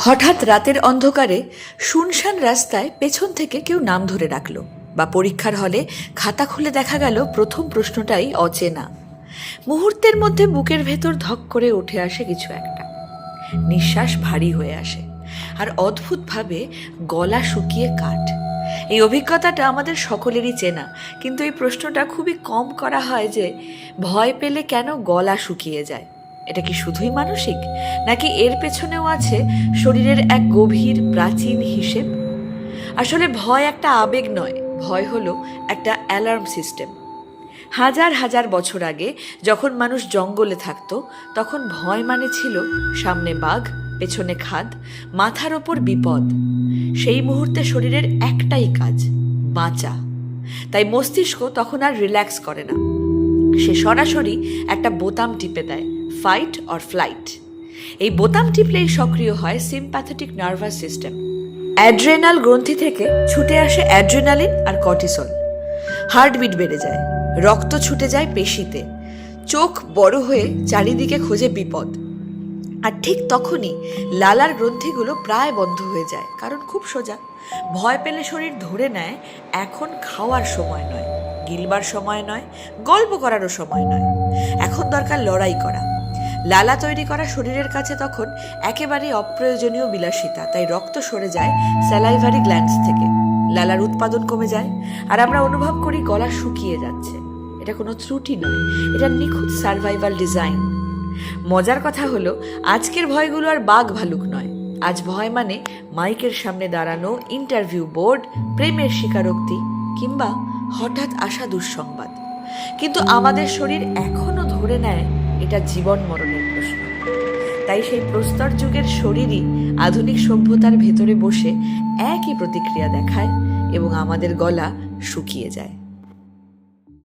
হঠাৎ রাতের অন্ধকারে শুনশান রাস্তায় পেছন থেকে কেউ নাম ধরে ডাকলো, বা পরীক্ষার হলে খাতা খুলে দেখা গেল প্রথম প্রশ্নটাই অচেনা। মুহূর্তের মধ্যে বুকের ভেতর ধক করে উঠে আসে কিছু একটা, নিঃশ্বাস ভারী হয়ে আসে, আর অদ্ভুতভাবে গলা শুকিয়ে কাঠ। এই অভিজ্ঞতাটা আমাদের সকলেরই চেনা, কিন্তু এই প্রশ্নটা খুবই কম করা হয় যে ভয় পেলে কেন গলা শুকিয়ে যায়। এটা কি শুধুই মানসিক, নাকি এর পেছনেও আছে শরীরের এক গভীর প্রাচীন হিসেব? আসলে ভয় একটা আবেগ নয়, ভয় হলো একটা অ্যালার্ম সিস্টেম। হাজার হাজার বছর আগে যখন মানুষ জঙ্গলে থাকতো, তখন ভয় মানে ছিল সামনে বাঘ, পেছনে খাদ, মাথার ওপর বিপদ। সেই মুহূর্তে শরীরের একটাই কাজ, বাঁচা। তাই মস্তিষ্ক তখন আর রিল্যাক্স করে না, সে সরাসরি একটা বোতাম টিপে দেয়, ফাইট অর ফ্লাইট। এই বোতাম টিপলেই সক্রিয় হয় সিম্প্যাথেটিক নার্ভাস সিস্টেম। অ্যাড্রেনাল গ্রন্থি থেকে ছুটে আসে অ্যাড্রেনালিন আর কর্টিসল। হার্টবিট বেড়ে যায়, রক্ত ছুটে যায় পেশিতে, চোখ বড় হয়ে চারিদিকে খোঁজে বিপদ। আর ঠিক তখনই লালার গ্রন্থিগুলো প্রায় বন্ধ হয়ে যায়, কারণ খুব সোজা, ভয় পেলে শরীর ধরে নেয় এখন খাওয়ার সময় নয়, গিলবার সময় নয়, গল্প করারও সময় নয়, এখন দরকার লড়াই করা। লালা তৈরি করা শরীরের কাছে তখন একেবারেই অপ্রয়োজনীয় বিলাসিতা, তাই রক্ত সরে যায় স্যালাইভারি গ্ল্যান্ডস থেকে, লালার উৎপাদন কমে যায়, আর আমরা অনুভব করি গলা শুকিয়ে যাচ্ছে। এটা কোনো ত্রুটি নয়, এটা নিখুঁত সার্ভাইভাল ডিজাইন। মজার কথা হলো, আজকের ভয়গুলো আর বাঘ ভালুক নয়। আজ ভয় মানে মাইকের সামনে দাঁড়ানো, ইন্টারভিউ বোর্ড, প্রেমের স্বীকারোক্তি, কিংবা হঠাৎ আসা দুঃসংবাদ। কিন্তু আমাদের শরীর এখনো ধরে নেয় এটা জীবন মরণের প্রশ্ন। তাই সেই প্রস্তর যুগের শরীরই আধুনিক সভ্যতার ভেতরে বসে একই প্রতিক্রিয়া দেখায়, এবং আমাদের গলা শুকিয়ে যায়।